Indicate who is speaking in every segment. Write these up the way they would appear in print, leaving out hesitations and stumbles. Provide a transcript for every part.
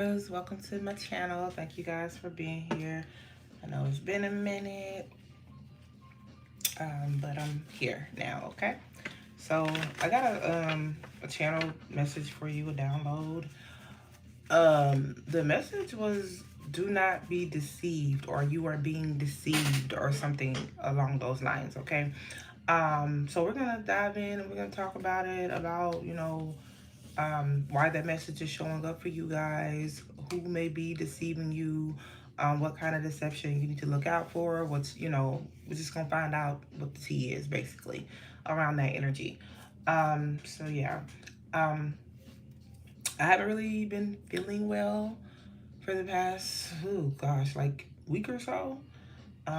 Speaker 1: Welcome to my channel. Thank you guys for being here. I know it's been a minute, but I'm here now. Okay, so I got a channel message for you, a download. The message was, "Do not be deceived," or "You are being deceived," or something along those lines. Okay, so we're gonna dive in and we're gonna talk about it, about why that message is showing up for you guys, who may be deceiving you, what kind of deception you need to look out for, we're just gonna find out what the tea is basically around that energy. So yeah, um, I haven't really been feeling well for the past, oh gosh, like week or so. So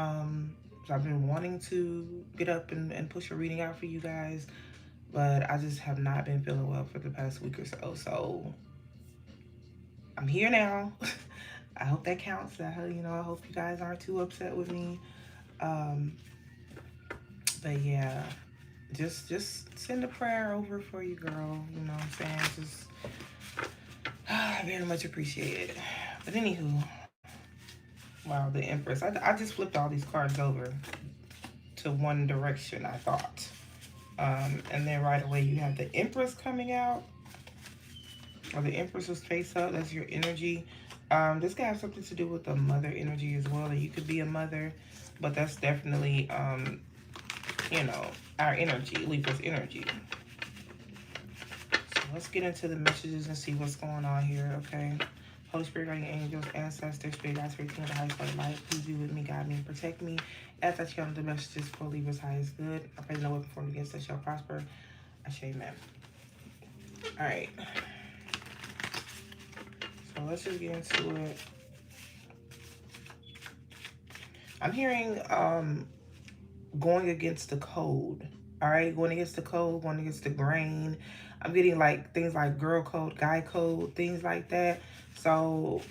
Speaker 1: I've been wanting to get up and push a reading out for you guys, but I just have not been feeling well for the past week or so. So I'm here now. I hope that counts. I hope you guys aren't too upset with me. Um, but yeah, just send a prayer over for you, girl. You know what I'm saying? Just I very much appreciate it. But anywho, wow, the Empress. I just flipped all these cards over to one direction, I thought. And then right away you have the Empress coming out, or the Empress was face up. That's your energy. This could have something to do with the mother energy as well. And you could be a mother, but that's definitely, you know, our energy, Libra's energy. So let's get into the messages and see what's going on here, okay? Holy Spirit, guardian angels, ancestors, spirit guides, spirit team, the highest light of life, please be with me, guide me, and protect me. As I channel the messages for Libra's highest good, I pray no weapon formed against us shall prosper. I say amen. All right. So let's just get into it. I'm hearing going against the code. All right, going against the code, going against the grain. I'm getting like things like girl code, guy code, things like that. So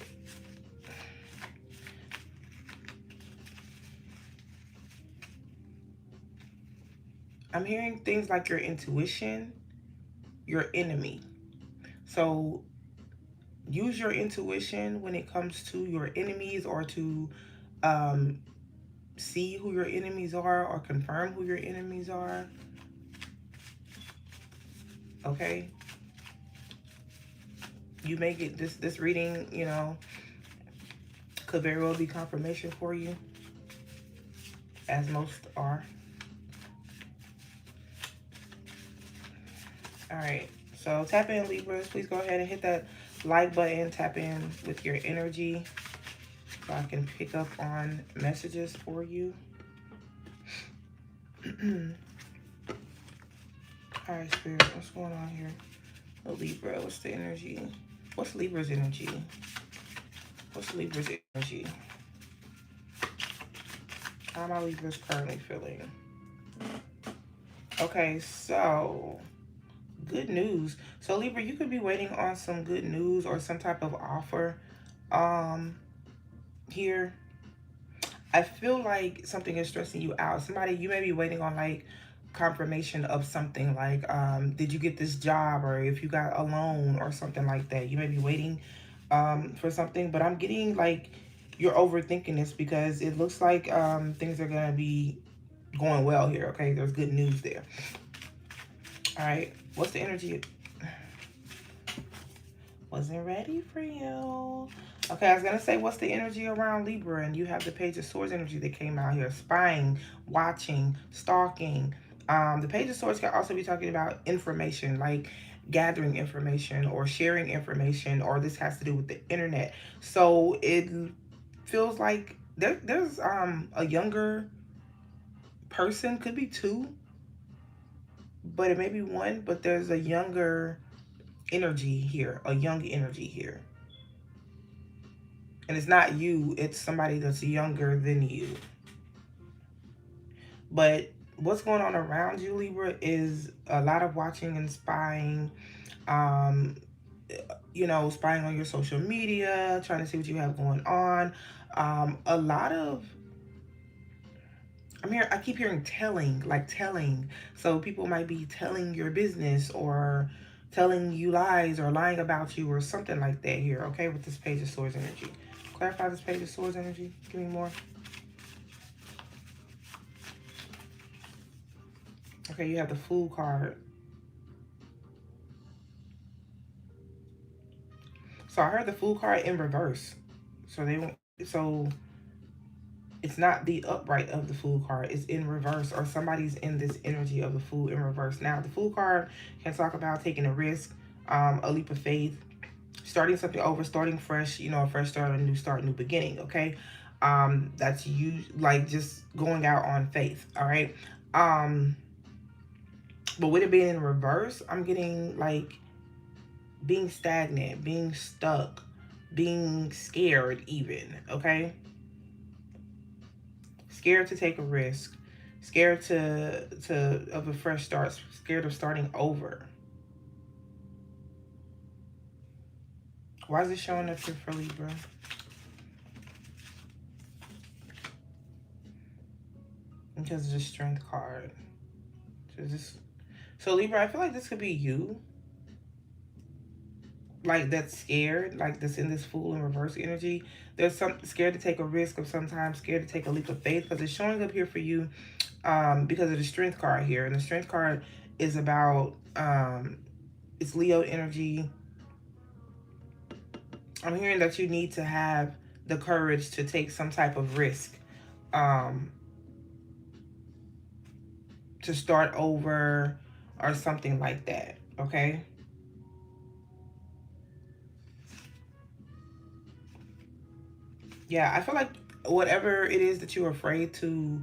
Speaker 1: I'm hearing things like your intuition, your enemy. So use your intuition when it comes to your enemies, or to um, see who your enemies are, or confirm who your enemies are. Okay, you may get this reading, could very well be confirmation for you, as most are. All right, so tap in, Libras. Please go ahead and hit that like button. Tap in with your energy so I can pick up on messages for you. All right, Spirit, what's going on here? Oh, Libra, what's the energy? What's Libra's energy? What's Libra's energy? How am I Libra's currently feeling? Okay, so good news. So Libra, you could be waiting on some good news or some type of offer here. I feel like something is stressing you out. Somebody, you may be waiting on like confirmation of something, like did you get this job, or if you got a loan or something like that. You may be waiting for something, but I'm getting like you're overthinking this, because it looks like things are gonna be going well here. Okay, there's good news there. All right, what's the energy? Wasn't ready for you. Okay, I was going to say, what's the energy around Libra? And you have the Page of Swords energy that came out here. Spying, watching, stalking. The Page of Swords can also be talking about information, like gathering information or sharing information, or this has to do with the internet. So it feels like there's a younger person, could be two, but it may be one, but there's a younger energy here, a young energy here. And it's not you, it's somebody that's younger than you. But what's going on around you, Libra, is a lot of watching and spying. Um, spying on your social media, trying to see what you have going on. A lot of, I keep hearing telling, like telling. So people might be telling your business, or telling you lies or lying about you or something like that here, okay, with this Page of Swords energy. Clarify this Page of Swords energy. Give me more. Okay, you have the Fool card. So I heard the Fool card in reverse. So they won't. So it's not the upright of the Fool card. It's in reverse, or somebody's in this energy of the Fool in reverse. Now, the Fool card can talk about taking a risk, a leap of faith, starting something over, starting fresh. You know, a fresh start, a new start, new beginning. Okay, that's you like just going out on faith. All right. But with it being in reverse, I'm getting like being stagnant, being stuck, being scared even, okay? Scared to take a risk, scared to of a fresh start, scared of starting over. Why is it showing up here for Libra? Because of the Strength card. So Libra, I feel like this could be you. Like that's scared, like this in this Fool in reverse energy. There's some scared to take a risk of sometimes, scared to take a leap of faith, because it's showing up here for you because of the Strength card here. And the Strength card is about it's Leo energy. I'm hearing that you need to have the courage to take some type of risk, um to start over or something like that, okay? Yeah, I feel like whatever it is that you're afraid to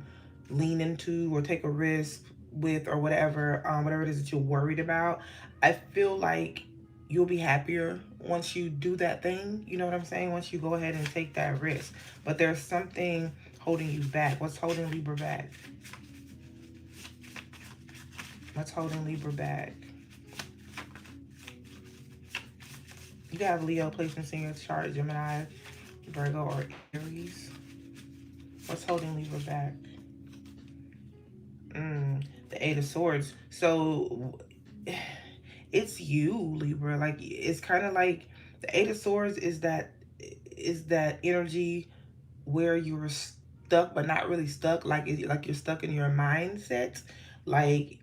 Speaker 1: lean into or take a risk with or whatever, whatever it is that you're worried about, I feel like you'll be happier once you do that thing. You know what I'm saying? Once you go ahead and take that risk. But there's something holding you back. What's holding Libra back? What's holding Libra back? You can have Leo placements in your chart, Gemini, Virgo, or Aries. What's holding Libra back? The Eight of Swords. So it's you, Libra. Like it's kind of like the Eight of Swords is that energy where you were stuck but not really stuck. Like you're stuck in your mindset. Like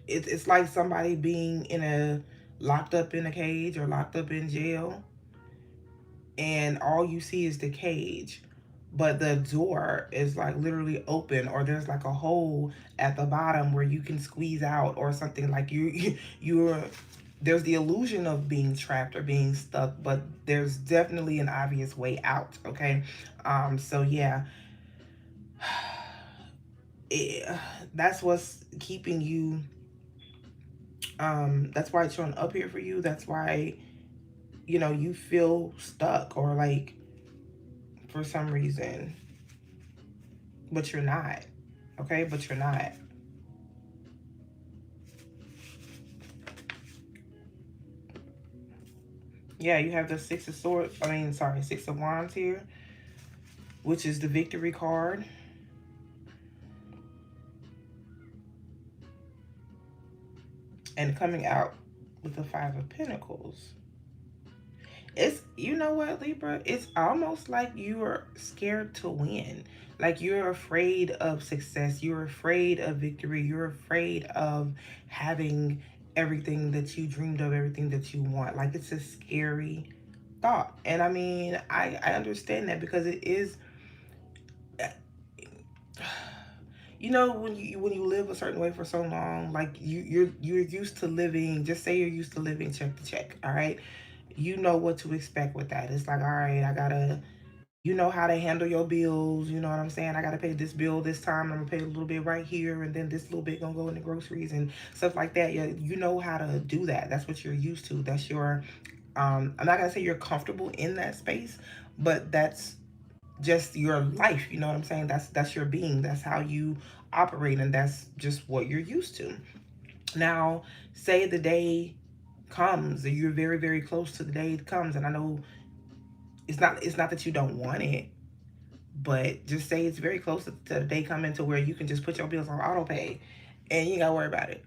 Speaker 1: it's like somebody being in a locked up in a cage or locked up in jail, and all you see is the cage, but the door is like literally open, or there's like a hole at the bottom where you can squeeze out or something. Like you're there's the illusion of being trapped or being stuck, but there's definitely an obvious way out, okay? So yeah, it, that's what's keeping you, that's why it's showing up here for you. That's why, you know, you feel stuck or like for some reason, but you're not, okay? But you're not. Yeah, you have the Six of Swords, I mean, sorry, Six of Wands here, which is the Victory card. And coming out with the Five of Pentacles. It's, you know what, Libra? It's almost like you're scared to win. Like you're afraid of success. You're afraid of victory. You're afraid of having everything that you dreamed of, everything that you want. Like it's a scary thought. And I mean, I understand that because it is, you know, when you live a certain way for so long, like you're used to living, just say you're used to living check to check, all right? You know what to expect with that. It's like, all right, I gotta, you know how to handle your bills, you know what I'm saying? I gotta pay this bill this time, I'm gonna pay a little bit right here, and then this little bit gonna go in the groceries and stuff like that. Yeah, you know how to do that. That's what you're used to. That's your I'm not gonna say you're comfortable in that space, but that's just your life, you know what I'm saying? That's your being. That's how you operate, and that's just what you're used to. Now, say the day comes, and you're very, very close to the day it comes, and I know it's not that you don't want it, but just say it's very close to the day coming to where you can just put your bills on auto pay and you ain't gotta worry about it.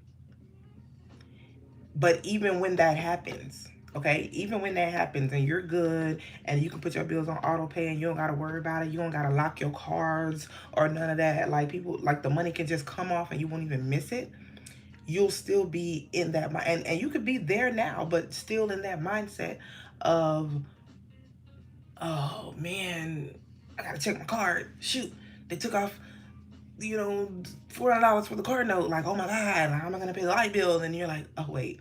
Speaker 1: But even when that happens, okay, even when that happens and you're good and you can put your bills on auto pay and you don't got to worry about it, you don't got to lock your cards or none of that. Like people, like the money can just come off and you won't even miss it. You'll still be in that mind, and you could be there now, but still in that mindset of, oh man, I gotta check my card. Shoot, they took off, $400 for the card note. Like, oh my god, how am I gonna pay the light bill? And you're like, oh wait,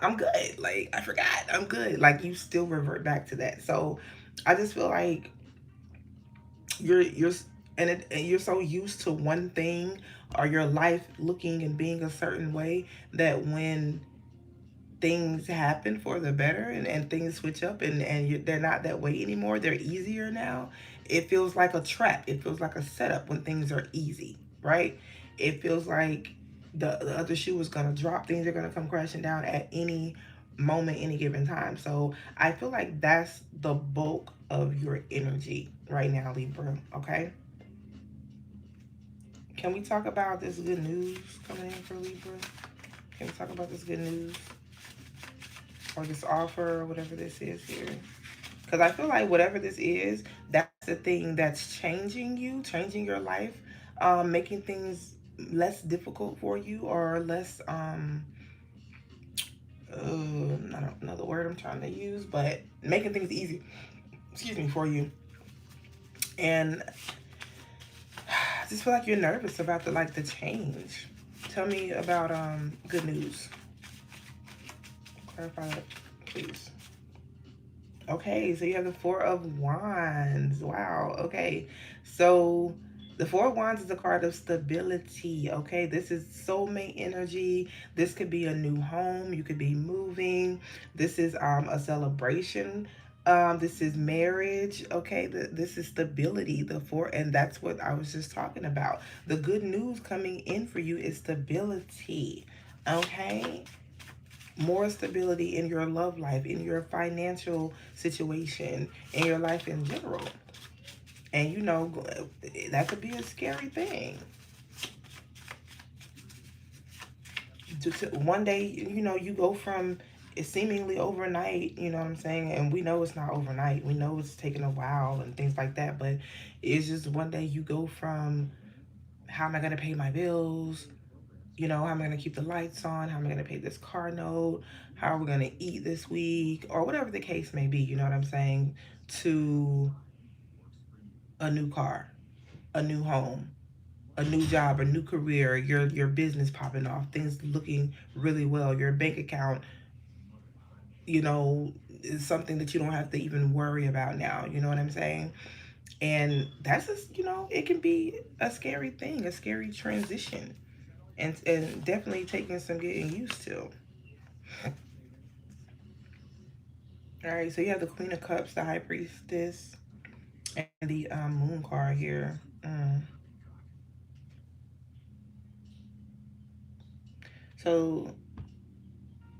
Speaker 1: I'm good. Like, I forgot, I'm good. Like, you still revert back to that. So I just feel like you're and you're so used to one thing or your life looking and being a certain way that when things happen for the better and things switch up they're not that way anymore, they're easier now, it feels like a trap, it feels like a setup when things are easy, right? It feels like the other shoe is going to drop, things are going to come crashing down at any moment, any given time. So I feel like that's the bulk of your energy right now, Libra. Okay, can we talk about this good news coming in for Libra? Can we talk about this good news or this offer or whatever this is here? Because I feel like whatever this is, that's the thing that's changing you, changing your life, making things less difficult for you or less, I don't know the word I'm trying to use, but making things easy, excuse me, for you. And I just feel like you're nervous about the change. Tell me about good news. Clarify that, please. Okay, so you have the Four of Wands. Wow. Okay. So the Four of Wands is a card of stability. Okay. This is soulmate energy. This could be a new home. You could be moving. This is a celebration. This is marriage. Okay. This is stability. The four, and that's what I was just talking about. The good news coming in for you is stability. Okay, more stability in your love life, in your financial situation, in your life in general. And that could be a scary thing. One day, you go from seemingly overnight, you know what I'm saying? And we know it's not overnight. We know it's taking a while and things like that. But it's just one day you go from, how am I going to pay my bills? How am I going to keep the lights on? How am I going to pay this car note? How are we going to eat this week? Or whatever the case may be, you know what I'm saying? To a new car, a new home, a new job, a new career, your business popping off, things looking really well, your bank account, is something that you don't have to even worry about now. You know what I'm saying? And that's just, it can be a scary thing, a scary transition. And definitely taking some getting used to. All right, so you have the Queen of Cups, the High Priestess, and the Moon card here. So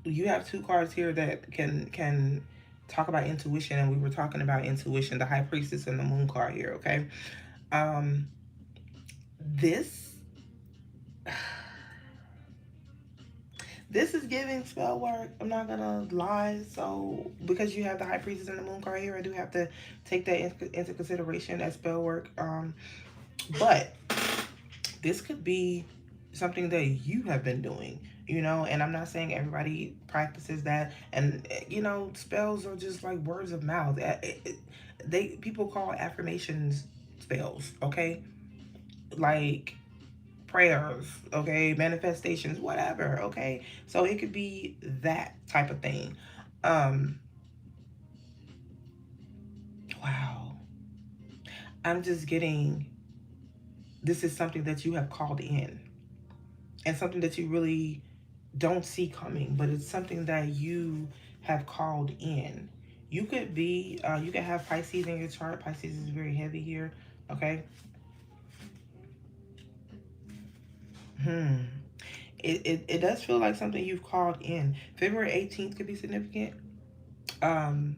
Speaker 1: you have two cards here that can talk about intuition, and we were talking about intuition, the High Priestess and the Moon card here. Okay, um, this this is giving spell work. I'm not gonna lie. So because you have the High Priestess and the Moon card here, I do have to take that into consideration as spell work. But this could be something that you have been doing, and I'm not saying everybody practices that. And spells are just like words of mouth. People call affirmations spells, okay? Like prayers, okay, manifestations, whatever, okay? So it could be that type of thing. um wow, I'm just getting, this is something that you have called in, and something that you really don't see coming, but it's something that you have called in. You could have Pisces in your chart. Pisces is very heavy here, okay? Hmm. It does feel like something you've called in. February 18th could be significant. Um,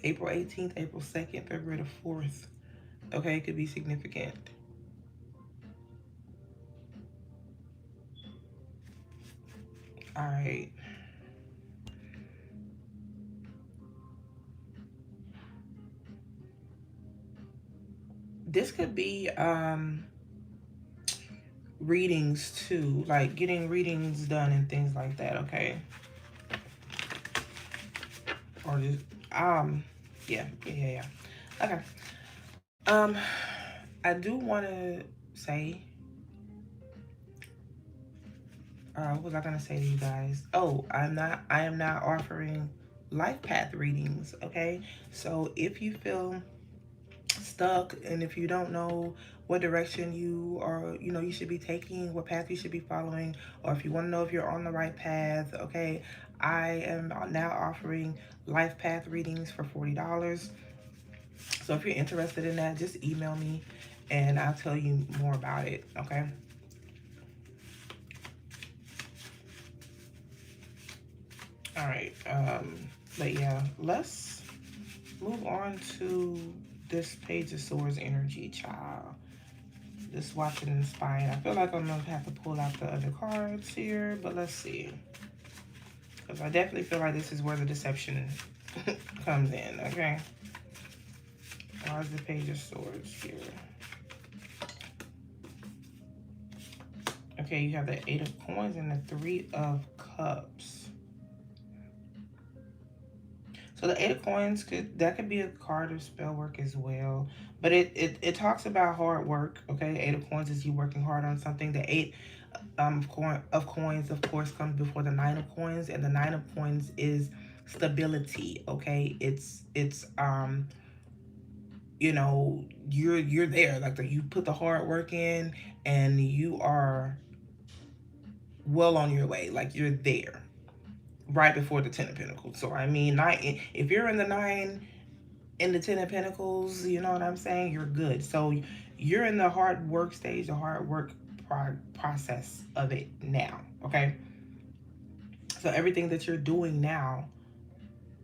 Speaker 1: April 18th, April 2nd, February the 4th. Okay, it could be significant. All right. this could be readings too, like getting readings done and things like that, okay? Or just yeah. Okay. Um I do want to say, what was I gonna say to you guys? Oh, I am not offering life path readings, okay? So if you feel stuck and if you don't know what direction you are, you should be taking, what path you should be following, or if you want to know if you're on the right path, okay, I am now offering life path readings for $40. So if you're interested in that, just email me and I'll tell you more about it, okay? All right. But yeah, let's move on to this Page of Swords energy, child. This watching and spying. I feel like I'm gonna have to pull out the other cards here, but let's see. Because I definitely feel like this is where the deception comes in, okay? Where's the Page of Swords here? Okay, you have the Eight of Coins and the Three of Cups. So the Eight of Coins could be a card of spell work as well. But it talks about hard work, okay? Eight of Coins is you working hard on something. The Eight of Coins, of course, comes before the Nine of Coins, and the Nine of Coins is stability, okay? It's you're there, like you put the hard work in and you are well on your way, like you're there right before the Ten of Pentacles. So I mean, if you're in the Nine in the Ten of Pentacles, you know what I'm saying, you're good. So you're in the hard work stage, the hard work process of it now, okay? So everything that you're doing now,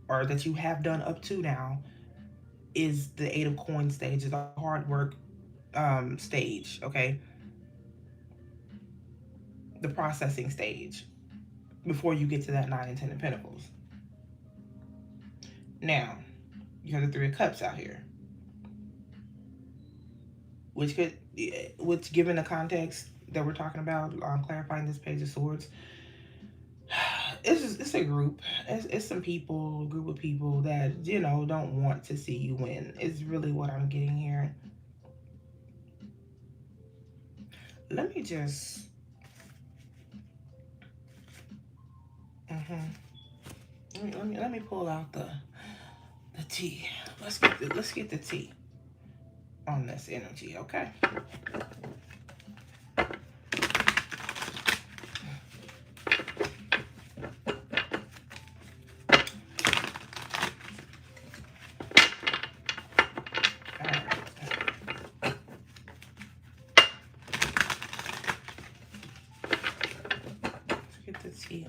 Speaker 1: or that you have done up to now, is the Eight of Coins stage, is the hard work stage, okay? The processing stage before you get to that Nine and Ten of Pentacles. Now, you have the Three of Cups out here, which given the context that we're talking about, clarifying this Page of Swords, it's a group. It's some people, a group of people that, don't want to see you win. Is really what I'm getting here. Let me just let me pull out the tea. Let's get the tea on this energy, okay?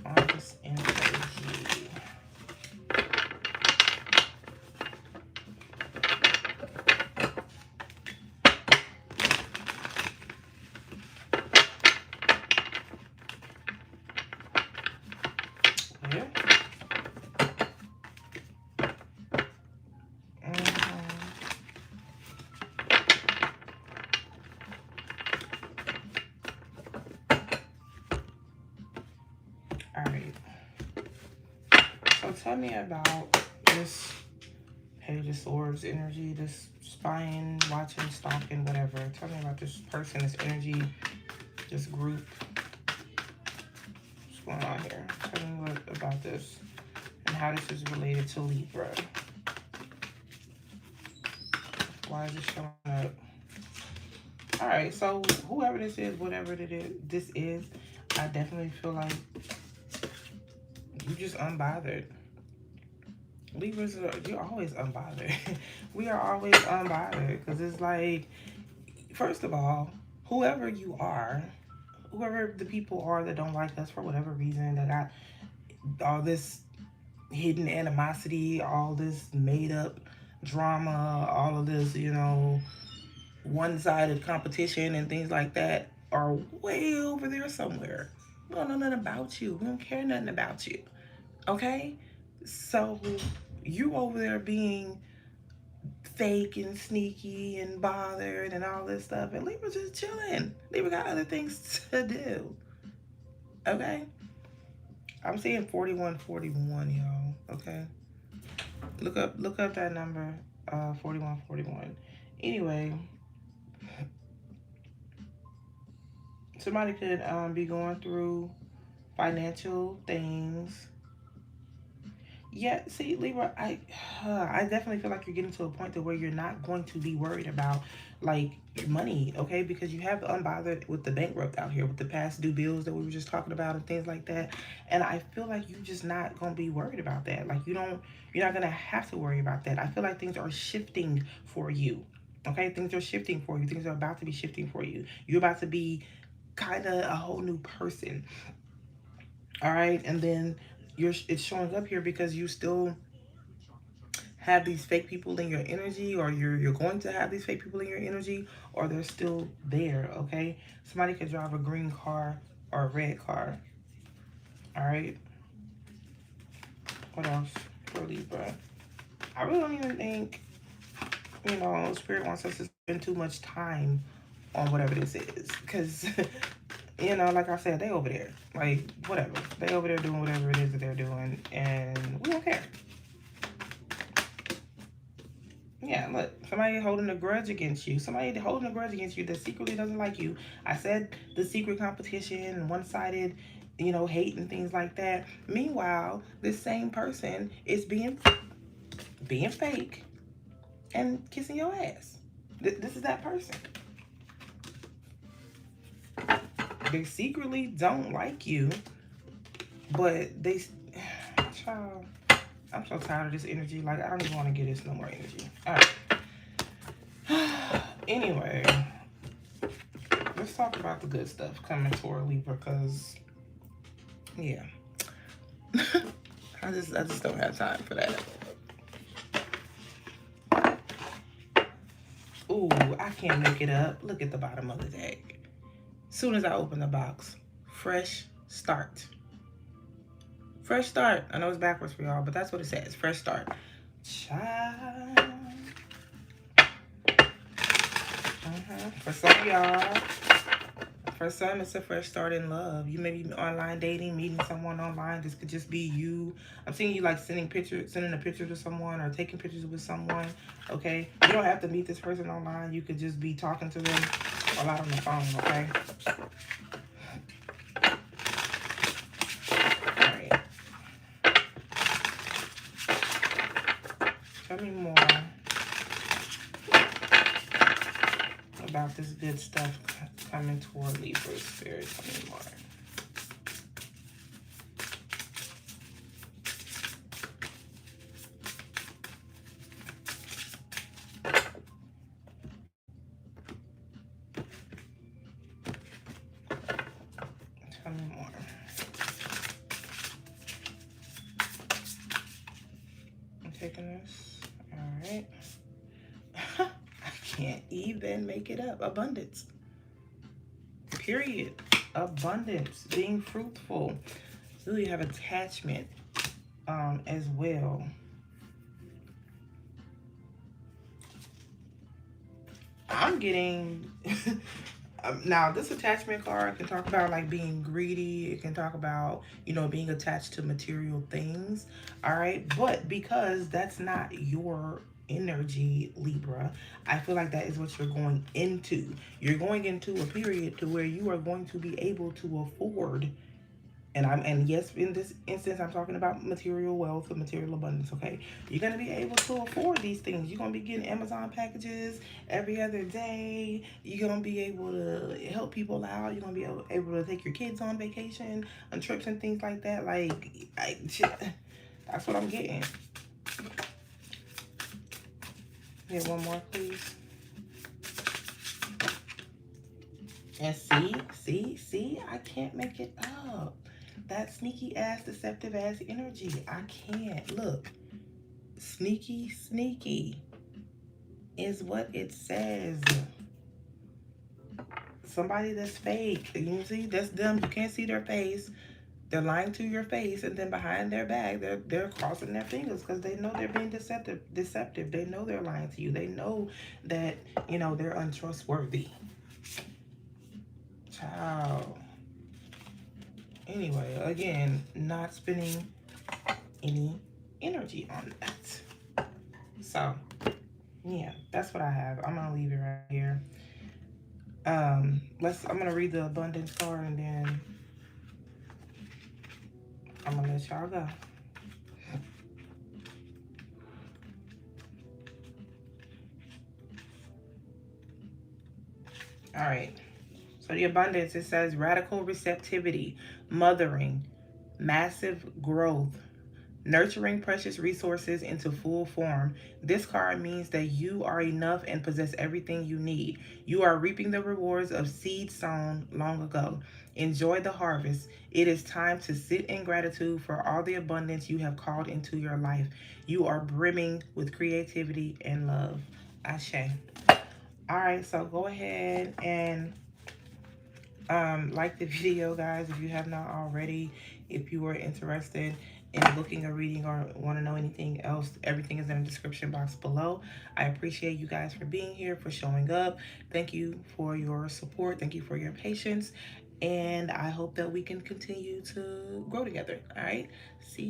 Speaker 1: On this energy. Yeah. All right. So tell me about this Page of Swords energy, this spying, watching, stalking, whatever. Tell me about this person, this energy, this group. What's going on here? Tell me about this and how this is related to Libra. Why is it showing up? All right, so whoever this is, whatever this is, I definitely feel like you're just unbothered. Libras, you're always unbothered. We are always unbothered because it's like, first of all, whoever you are, whoever the people are that don't like us for whatever reason, that got all this hidden animosity, all this made up drama, all of this, one-sided competition and things like that, are way over there somewhere. We don't know nothing about you. We don't care nothing about you. Okay? So you over there being fake and sneaky and bothered and all this stuff. And Libra's just chilling. Libra got other things to do. Okay? I'm seeing 4141, y'all. Okay? Look up that number, 4141. Anyway, somebody could be going through financial things. Yeah, see, Libra, I definitely feel like you're getting to a point to where you're not going to be worried about like your money, okay? Because you have unbothered with the bankrupt out here with the past due bills that we were just talking about and things like that. And I feel like you're just not gonna be worried about that. Like you're not gonna have to worry about that. I feel like things are shifting for you. Okay, things are shifting for you. Things are about to be shifting for you. You're about to be kind of a whole new person. All right, and then it's showing up here because you still have these fake people in your energy, or you're going to have these fake people in your energy, or they're still there. Okay, somebody could drive a green car or a red car. All right, what else for Libra? I really don't even think, Spirit wants us to spend too much time on whatever this is, because like I said, they over there, like whatever, they over there doing whatever it is that they're doing, and we don't care. Yeah, look, somebody holding a grudge against you. Somebody holding a grudge against you that secretly doesn't like you. I said the secret competition and one-sided, hate and things like that. Meanwhile, this same person is being fake and kissing your ass. This is that person. They secretly don't like you, but they... Child, I'm so tired of this energy. Like, I don't even want to get this no more energy. All right. Anyway, let's talk about the good stuff coming toward Libra, because, yeah. I just don't have time for that. Ooh, I can't make it up. Look at the bottom of the deck. Soon as I open the box, fresh start. Fresh start. I know it's backwards for y'all, but that's what it says. Fresh start. Child. For some of y'all, for some, it's a fresh start in love. You may be online dating, meeting someone online. This could just be you. I'm seeing you like sending a picture to someone or taking pictures with someone. Okay, you don't have to meet this person online. You could just be talking to them a lot on the phone. Okay. All right. Tell me more about this good stuff coming toward Libra Spirit. Tell me more. Tell me more. I'm taking this. All right. I can't even make it up. Abundance. Period. Abundance. Being fruitful. So you have attachment as well. I'm getting... now, this attachment card can talk about like being greedy. It can talk about, being attached to material things. All right. But because that's not your energy, Libra, I feel like that is what you're going into. You're going into a period to where you are going to be able to afford. And yes, in this instance, I'm talking about material wealth or material abundance, okay? You're going to be able to afford these things. You're going to be getting Amazon packages every other day. You're going to be able to help people out. You're going to be able to take your kids on vacation, on trips and things like that. Like, that's what I'm getting. Get one more, please. And see, I can't make it up. That sneaky ass, deceptive ass energy. I can't. Look. Sneaky is what it says. Somebody that's fake. You see, that's them. You can't see their face. They're lying to your face, and then behind their back, they're crossing their fingers because they know they're being deceptive. They know they're lying to you. They know that, they're untrustworthy. Child. Anyway, again, not spending any energy on that. So, yeah, that's what I have. I'm gonna leave it right here. I'm gonna read the abundance card, and then I'm gonna let y'all go. All right. So the abundance, it says radical receptivity, mothering, massive growth, nurturing precious resources into full form. This card means that you are enough and possess everything you need. You are reaping the rewards of seed sown long ago. Enjoy the harvest. It is time to sit in gratitude for all the abundance you have called into your life. You are brimming with creativity and love. Ashe. All right, so go ahead and like the video, guys, if you have not already. If you are interested in booking a reading or want to know anything else, everything is in the description box below. I appreciate you guys for being here, for showing up. Thank you for your support. Thank you for your patience. And I hope that we can continue to grow together. All right. See you.